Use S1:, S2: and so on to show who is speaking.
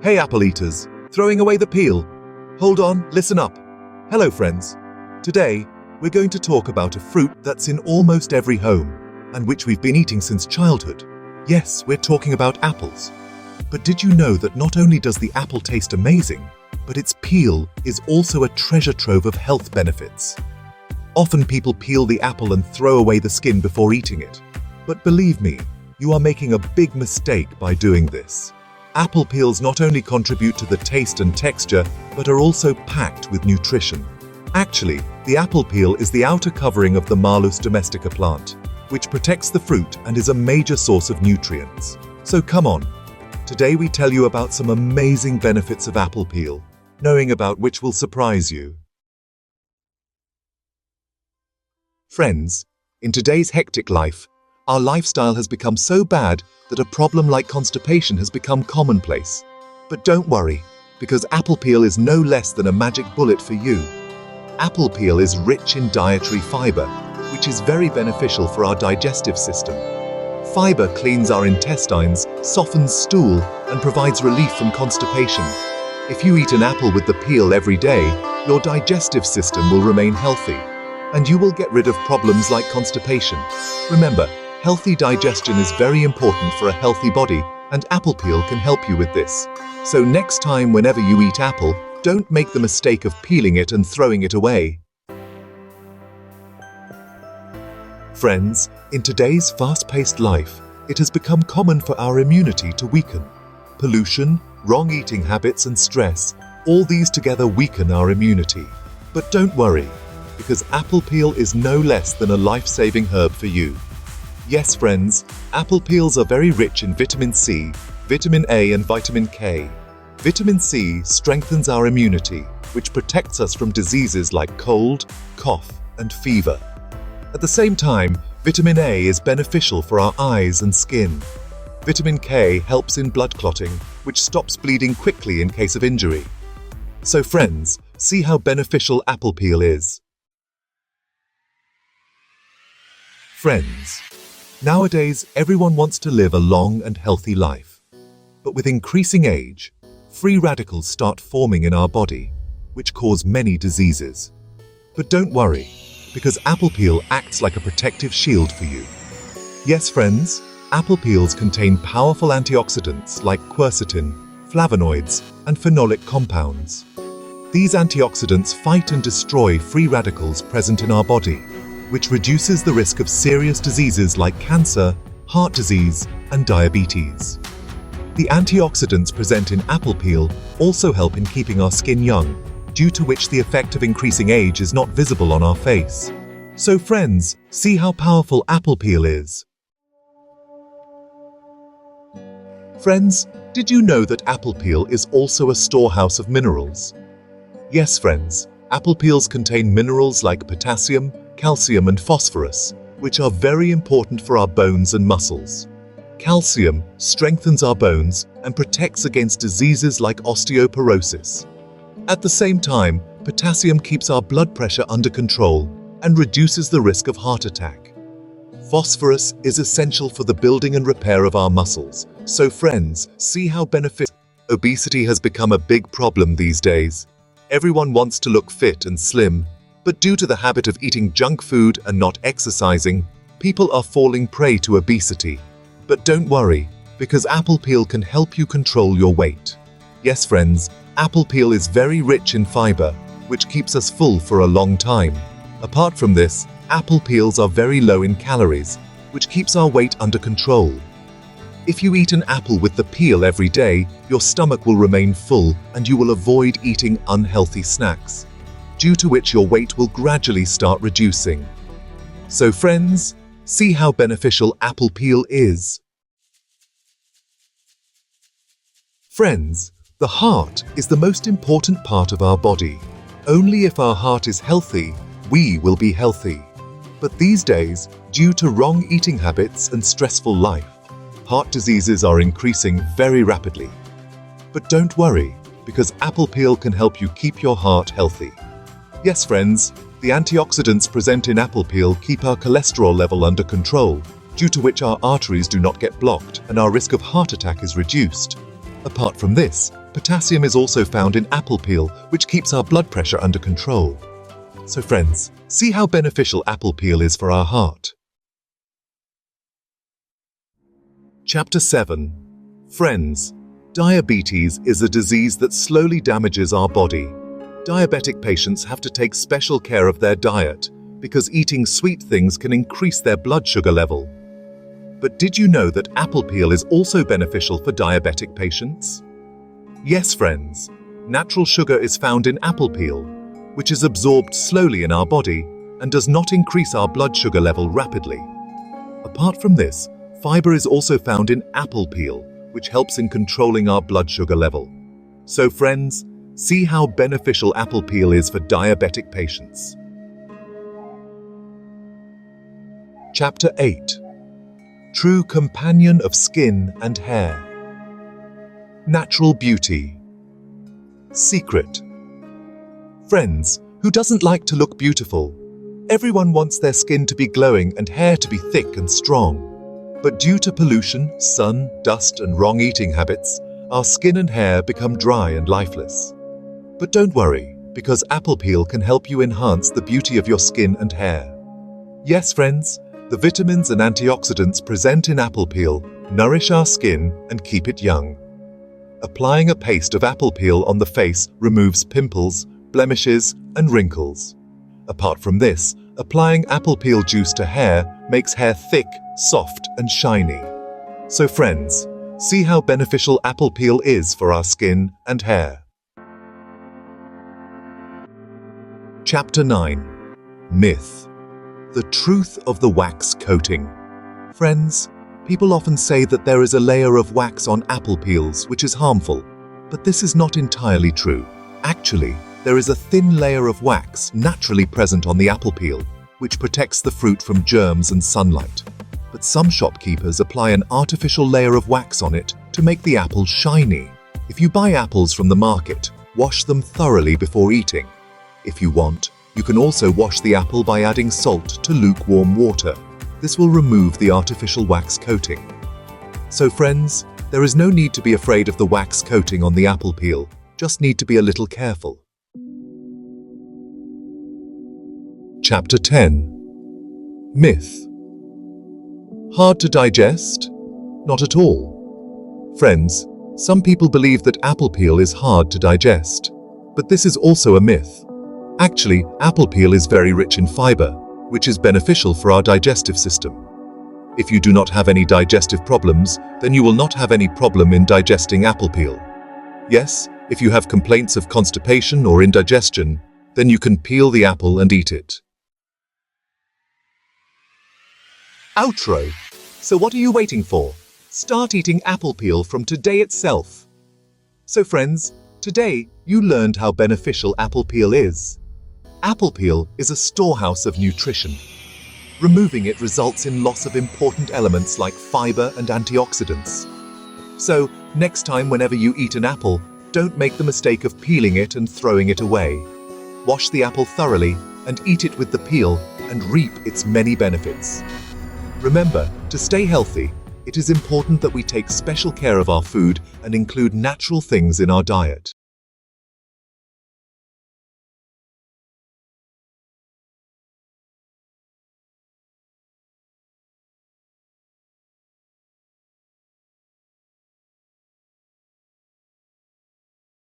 S1: Hey apple eaters, throwing away the peel. Hold on, listen up. Hello friends. Today, we're going to talk about a fruit that's in almost every home and which we've been eating since childhood. Yes, we're talking about apples. But did you know that not only does the apple taste amazing, but its peel is also a treasure trove of health benefits? Often people peel the apple and throw away the skin before eating it. But believe me, you are making a big mistake by doing this. Apple peels not only contribute to the taste and texture, but are also packed with nutrition. Actually, the apple peel is the outer covering of the Malus domestica plant, which protects the fruit and is a major source of nutrients. So come on, today we tell you about some amazing benefits of apple peel, knowing about which will surprise you. Friends, in today's hectic life, our lifestyle has become so bad that a problem like constipation has become commonplace. But don't worry, because apple peel is no less than a magic bullet for you. Apple peel is rich in dietary fiber, which is very beneficial for our digestive system. Fiber cleans our intestines, softens stool, and provides relief from constipation. If you eat an apple with the peel every day, your digestive system will remain healthy, and you will get rid of problems like constipation. Remember, healthy digestion is very important for a healthy body, and apple peel can help you with this. So next time whenever you eat apple, don't make the mistake of peeling it and throwing it away. Friends, in today's fast-paced life, it has become common for our immunity to weaken. Pollution, wrong eating habits and stress, all these together weaken our immunity. But don't worry, because apple peel is no less than a life-saving herb for you. Yes, friends, apple peels are very rich in vitamin C, vitamin A and vitamin K. Vitamin C strengthens our immunity, which protects us from diseases like cold, cough, and fever. At the same time, vitamin A is beneficial for our eyes and skin. Vitamin K helps in blood clotting, which stops bleeding quickly in case of injury. So friends, see how beneficial apple peel is. Friends, nowadays, everyone wants to live a long and healthy life. But with increasing age, free radicals start forming in our body, which cause many diseases. But don't worry, because apple peel acts like a protective shield for you. Yes, friends, apple peels contain powerful antioxidants like quercetin, flavonoids, and phenolic compounds. These antioxidants fight and destroy free radicals present in our body, which reduces the risk of serious diseases like cancer, heart disease, and diabetes. The antioxidants present in apple peel also help in keeping our skin young, due to which the effect of increasing age is not visible on our face. So friends, see how powerful apple peel is. Friends, did you know that apple peel is also a storehouse of minerals? Yes, friends, apple peels contain minerals like potassium, calcium and phosphorus, which are very important for our bones and muscles. Calcium strengthens our bones and protects against diseases like osteoporosis. At the same time, potassium keeps our blood pressure under control and reduces the risk of heart attack. Phosphorus is essential for the building and repair of our muscles. So friends, see how beneficial. Obesity has become a big problem these days. Everyone wants to look fit and slim, but due to the habit of eating junk food and not exercising, people are falling prey to obesity. But don't worry, because apple peel can help you control your weight. Yes, friends, apple peel is very rich in fiber, which keeps us full for a long time. Apart from this, apple peels are very low in calories, which keeps our weight under control. If you eat an apple with the peel every day, your stomach will remain full and you will avoid eating unhealthy snacks, due to which your weight will gradually start reducing. So friends, see how beneficial apple peel is. Friends, the heart is the most important part of our body. Only if our heart is healthy, we will be healthy. But these days, due to wrong eating habits and stressful life, heart diseases are increasing very rapidly. But don't worry, because apple peel can help you keep your heart healthy. Yes, friends, the antioxidants present in apple peel keep our cholesterol level under control, due to which our arteries do not get blocked and our risk of heart attack is reduced. Apart from this, Potassium is also found in apple peel, which keeps our blood pressure under control. So friends, see how beneficial apple peel is for our heart. Chapter 7. Friends, diabetes is a disease that slowly damages our body. Diabetic patients have to take special care of their diet because eating sweet things can increase their blood sugar level. But did you know that apple peel is also beneficial for diabetic patients? Yes, friends, natural sugar is found in apple peel, which is absorbed slowly in our body and does not increase our blood sugar level rapidly. Apart from this, fiber is also found in apple peel, which helps in controlling our blood sugar level. So friends, see how beneficial apple peel is for diabetic patients. Chapter 8. True companion of skin and hair. Natural beauty. Secret. Friends, who doesn't like to look beautiful? Everyone wants their skin to be glowing and hair to be thick and strong. But due to pollution, sun, dust, and wrong eating habits, our skin and hair become dry and lifeless. But don't worry, because apple peel can help you enhance the beauty of your skin and hair. Yes, friends, the vitamins and antioxidants present in apple peel nourish our skin and keep it young. Applying a paste of apple peel on the face removes pimples, blemishes, and wrinkles. Apart from this, applying apple peel juice to hair makes hair thick, soft, and shiny. So friends, see how beneficial apple peel is for our skin and hair. Chapter 9. Myth. The truth of the wax coating. Friends, people often say that there is a layer of wax on apple peels which is harmful, but this is not entirely true. Actually, there is a thin layer of wax naturally present on the apple peel, which protects the fruit from germs and sunlight. But some shopkeepers apply an artificial layer of wax on it to make the apple shiny. If you buy apples from the market, wash them thoroughly before eating. If you want, you can also wash the apple by adding salt to lukewarm water. This will remove the artificial wax coating. So friends, there is no need to be afraid of the wax coating on the apple peel, just need to be a little careful. Chapter 10. Myth. Hard to digest? Not at all. Friends, some people believe that apple peel is hard to digest, but this is also a myth. Actually, apple peel is very rich in fiber, which is beneficial for our digestive system. If you do not have any digestive problems, then you will not have any problem in digesting apple peel. Yes, if you have complaints of constipation or indigestion, then you can peel the apple and eat it. Outro. So what are you waiting for? Start eating apple peel from today itself. So friends, today you learned how beneficial apple peel is. Apple peel is a storehouse of nutrition. Removing it results in loss of important elements like fiber and antioxidants. So, next time whenever you eat an apple, don't make the mistake of peeling it and throwing it away. Wash the apple thoroughly and eat it with the peel and reap its many benefits. Remember, to stay healthy, it is important that we take special care of our food and include natural things in our diet.